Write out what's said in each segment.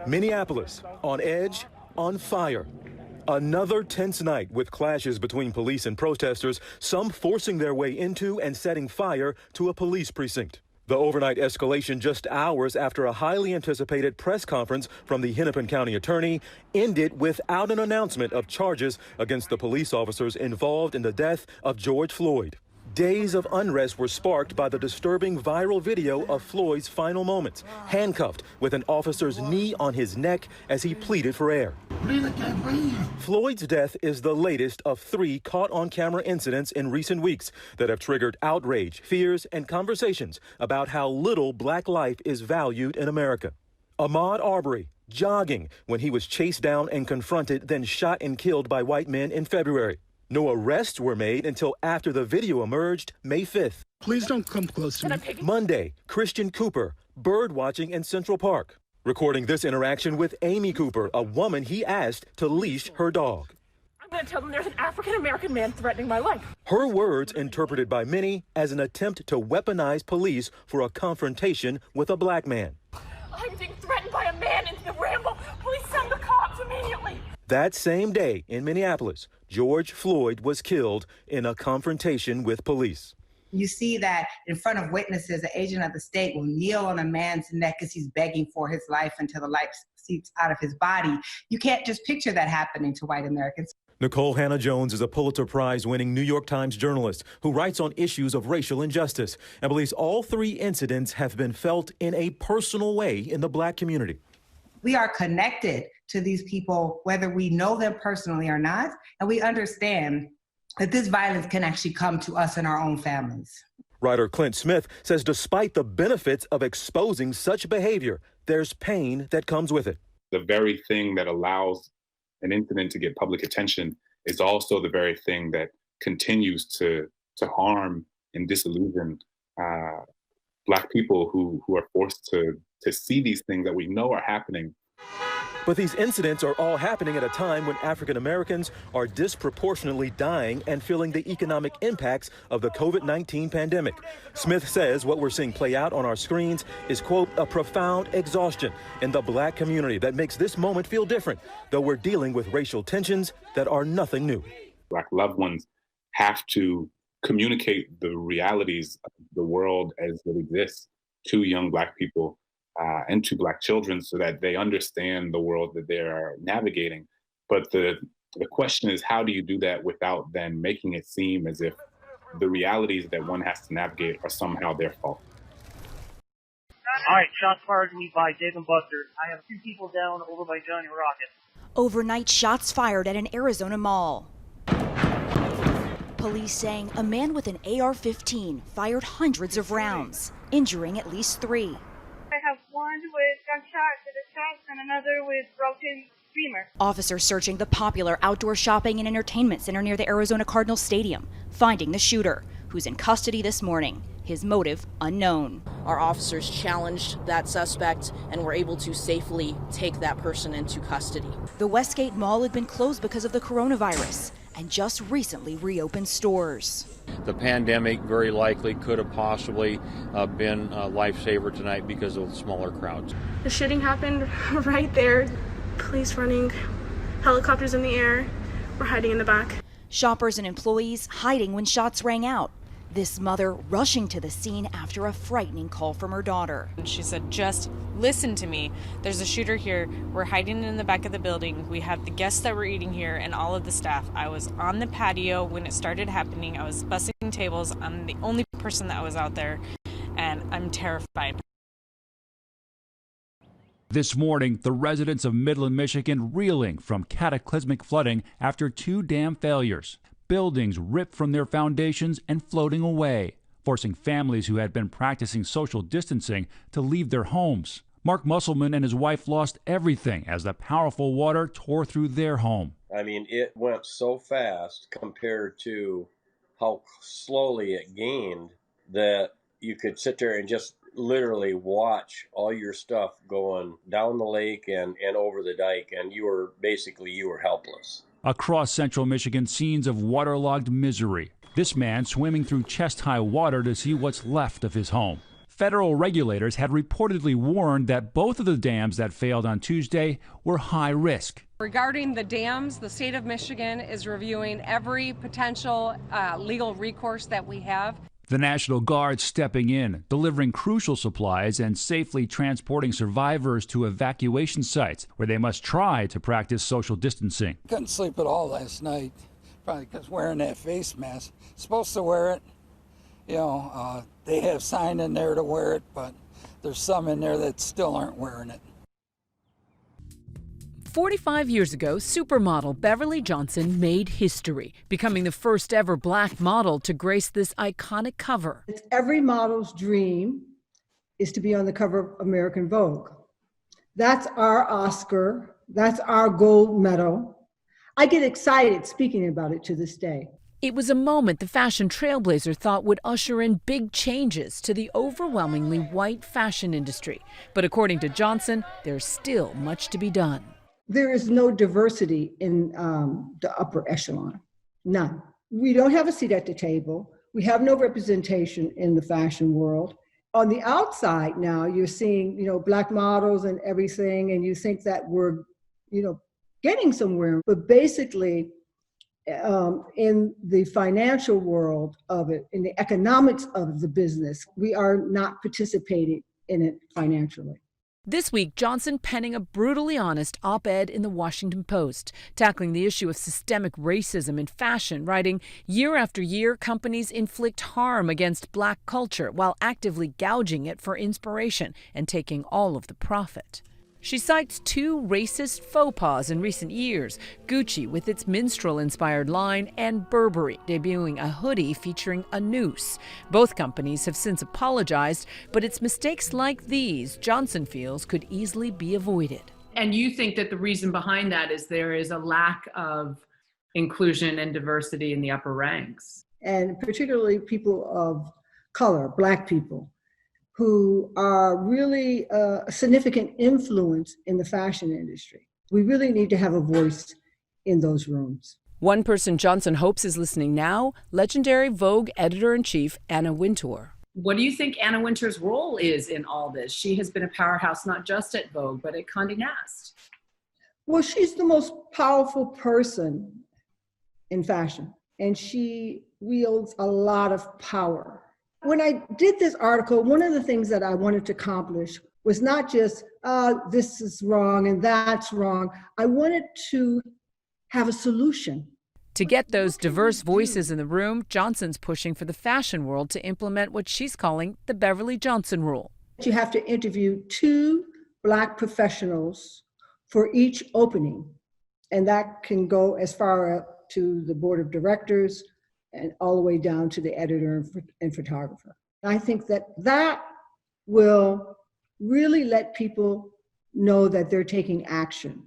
Minneapolis, on edge, on fire. Another tense night with clashes between police and protesters, some forcing their way into and setting fire to a police precinct. The overnight escalation just hours after a highly anticipated press conference from the Hennepin County attorney ended without an announcement of charges against the police officers involved in the death of George Floyd. Days of unrest were sparked by the disturbing viral video of Floyd's final moments, handcuffed with an officer's knee on his neck as he pleaded for air. Breathe, I can't breathe. Floyd's death is the latest of 3 caught-on-camera incidents in recent weeks that have triggered outrage, fears, and conversations about how little black life is valued in America. Ahmaud Arbery, jogging when he was chased down and confronted, then shot and killed by white men in February. No arrests were made until after the video emerged May 5th. Please don't come close to me. Monday, Christian Cooper, bird watching in Central Park, recording this interaction with Amy Cooper, a woman he asked to leash her dog. I'm going to tell them there's an African-American man threatening my life. Her words interpreted by many as an attempt to weaponize police for a confrontation with a black man. I'm being threatened by a man in the Ramble. Please send the cops immediately. That same day in Minneapolis, George Floyd was killed in a confrontation with police. You see that in front of witnesses, an agent of the state will kneel on a man's neck as he's begging for his life until the life seeps out of his body. You can't just picture that happening to white Americans. Nicole Hannah-Jones is a Pulitzer Prize-winning New York Times journalist who writes on issues of racial injustice and believes all 3 incidents have been felt in a personal way in the black community. We are connected to these people, whether we know them personally or not, and we understand that this violence can actually come to us in our own families. Writer Clint Smith says despite the benefits of exposing such behavior, there's pain that comes with it. The very thing that allows an incident to get public attention is also the very thing that continues to harm and disillusion Black people who are forced to see these things that we know are happening. But these incidents are all happening at a time when African Americans are disproportionately dying and feeling the economic impacts of the COVID-19 pandemic. Smith says what we're seeing play out on our screens is, quote, a profound exhaustion in the black community that makes this moment feel different, though we're dealing with racial tensions that are nothing new. Black loved ones have to communicate the realities of the world as it exists to young Black people and to Black children so that they understand the world that they are navigating. But the question is, how do you do that without then making it seem as if the realities that one has to navigate are somehow their fault? All right, shots fired to me by Dave and Buster. I have 2 people down over by Johnny Rocket. Overnight shots fired at an Arizona mall. Police saying a man with an AR-15 fired hundreds of rounds, injuring at least 3. I have one with gunshot to the chest and another with broken femur. Officers searching the popular outdoor shopping and entertainment center near the Arizona Cardinals Stadium, finding the shooter, who's in custody this morning. His motive unknown. Our officers challenged that suspect and were able to safely take that person into custody. The Westgate Mall had been closed because of the coronavirus and just recently reopened stores. The pandemic very likely could have possibly been a lifesaver tonight because of the smaller crowds. The shooting happened right there. Police running, helicopters in the air. We're hiding in the back. Shoppers and employees hiding when shots rang out. This mother rushing to the scene after a frightening call from her daughter. She said, just listen to me. There's a shooter here. We're hiding in the back of the building. We have the guests that were eating here and all of the staff. I was on the patio when it started happening. I was bussing tables. I'm the only person that was out there, and I'm terrified. This morning, the residents of Midland, Michigan reeling from cataclysmic flooding after 2 dam failures. Buildings ripped from their foundations and floating away, forcing families who had been practicing social distancing to leave their homes. Mark Musselman and his wife lost everything as the powerful water tore through their home. I mean, it went so fast compared to how slowly it gained that you could sit there and just literally watch all your stuff going down the lake and over the dike, and you were helpless. Across central Michigan, scenes of waterlogged misery. This man swimming through chest-high water to see what's left of his home. Federal regulators had reportedly warned that both of the dams that failed on Tuesday were high risk. Regarding the dams, the state of Michigan is reviewing every potential legal recourse that we have. The National Guard stepping in, delivering crucial supplies and safely transporting survivors to evacuation sites where they must try to practice social distancing. Couldn't sleep at all last night, probably because wearing that face mask. Supposed to wear it. You know, they have sign in there to wear it, but there's some in there that still aren't wearing it. 45 years ago, supermodel Beverly Johnson made history, becoming the first ever black model to grace this iconic cover. It's every model's dream is to be on the cover of American Vogue. That's our Oscar. That's our gold medal. I get excited speaking about it to this day. It was a moment the fashion trailblazer thought would usher in big changes to the overwhelmingly white fashion industry. But according to Johnson, there's still much to be done. There is no diversity in the upper echelon, none. We don't have a seat at the table. We have no representation in the fashion world. On the outside now, you're seeing, black models and everything, and you think that we're, getting somewhere. But basically, in the financial world of it, in the economics of the business, we are not participating in it financially. This week, Johnson penning a brutally honest op-ed in the Washington Post, tackling the issue of systemic racism in fashion, writing, "Year after year, companies inflict harm against black culture while actively gouging it for inspiration and taking all of the profit." She cites two racist faux pas in recent years, Gucci with its minstrel-inspired line and Burberry debuting a hoodie featuring a noose. Both companies have since apologized, but it's mistakes like these Johnson feels could easily be avoided. And you think that the reason behind that is there is a lack of inclusion and diversity in the upper ranks? And particularly people of color, black people, who are really a significant influence in the fashion industry. We really need to have a voice in those rooms. One person Johnson hopes is listening now, legendary Vogue editor-in-chief Anna Wintour. What do you think Anna Wintour's role is in all this? She has been a powerhouse not just at Vogue, but at Condé Nast. Well, she's the most powerful person in fashion, and she wields a lot of power. When I did this article, one of the things that I wanted to accomplish was not just, this is wrong and that's wrong. I wanted to have a solution. To get those diverse voices in the room, Johnson's pushing for the fashion world to implement what she's calling the Beverly Johnson rule. You have to interview 2 black professionals for each opening, and that can go as far up to the board of directors and all the way down to the editor and photographer. I think that will really let people know that they're taking action.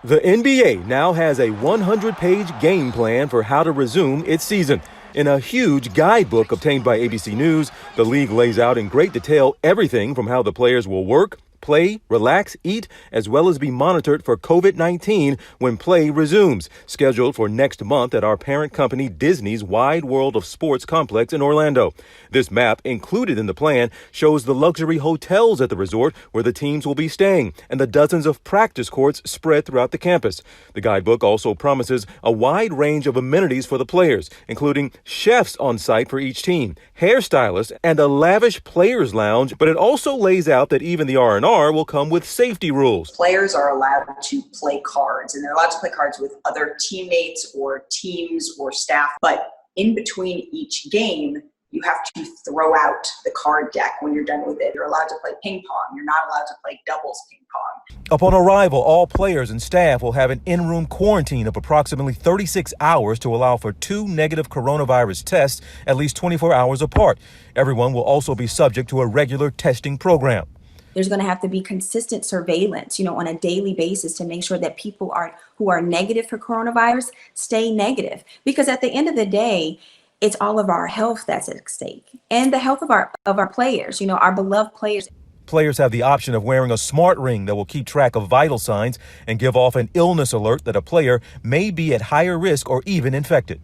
The NBA now has a 100-page game plan for how to resume its season. In a huge guidebook obtained by ABC News, the league lays out in great detail everything from how the players will work, play, relax, eat, as well as be monitored for COVID-19 when play resumes, scheduled for next month at our parent company Disney's Wide World of Sports complex in Orlando. This map, included in the plan, shows the luxury hotels at the resort where the teams will be staying and the dozens of practice courts spread throughout the campus. The guidebook also promises a wide range of amenities for the players, including chefs on site for each team, hairstylists, and a lavish players' lounge, but it also lays out that even the R&R will come with safety rules. Players are allowed to play cards, and they're allowed to play cards with other teammates or teams or staff, but in between each game, you have to throw out the card deck when you're done with it. You're allowed to play ping pong. You're not allowed to play doubles ping pong. Upon arrival, all players and staff will have an in-room quarantine of approximately 36 hours to allow for 2 negative coronavirus tests at least 24 hours apart. Everyone will also be subject to a regular testing program. There's going to have to be consistent surveillance, on a daily basis to make sure that people who are negative for coronavirus stay negative. Because at the end of the day, it's all of our health that's at stake and the health of our players, our beloved players. Players have the option of wearing a smart ring that will keep track of vital signs and give off an illness alert that a player may be at higher risk or even infected.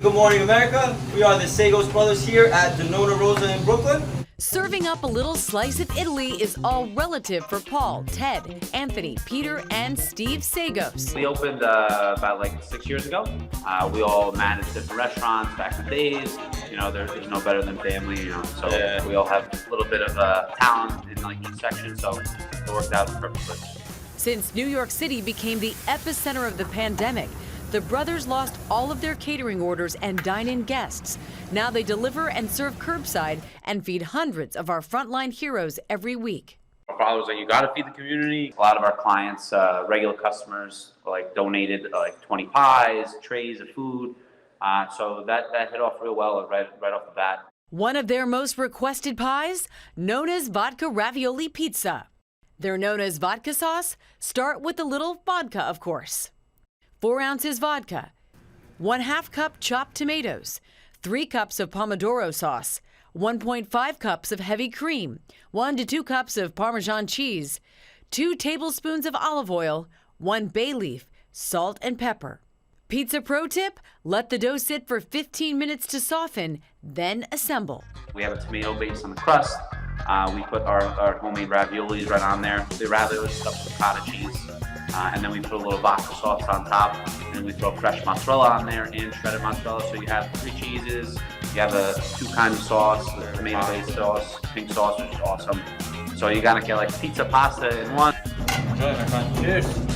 Good morning, America. We are the Sagos brothers here at Denona Rosa in Brooklyn. Serving up a little slice of Italy is all relative for Paul, Ted, Anthony, Peter, and Steve Sagos. We opened about like 6 years ago. We all managed different restaurants back in the days. You know, there's no better than family, you know. So we all have a little bit of talent in like each section, so it worked out perfectly. Since New York City became the epicenter of the pandemic, the brothers lost all of their catering orders and dine-in guests. Now they deliver and serve curbside and feed hundreds of our frontline heroes every week. Our father was like, you gotta feed the community. A lot of our clients, regular customers, like donated like 20 pies, trays of food. So that hit off real well right off the bat. One of their most requested pies, Nona's Vodka Ravioli Pizza. Their Nona's vodka sauce, start with a little vodka, of course. 4 ounces vodka, 1/2 cup chopped tomatoes, 3 cups of pomodoro sauce, 1.5 cups of heavy cream, 1 to 2 cups of Parmesan cheese, 2 tablespoons of olive oil, 1 bay leaf, salt and pepper. Pizza pro tip, let the dough sit for 15 minutes to soften, then assemble. We have a tomato base on the crust. We put our homemade raviolis right on there. The raviolis stuffed with ricotta cheese. And then we put a little vodka sauce on top, and we throw fresh mozzarella on there and shredded mozzarella. So you have 3 cheeses, you have a 2 kind of sauce, the tomato-based sauce, pink sauce, which is awesome. So you gotta get like pizza pasta in one. Enjoy, my friend. Cheers.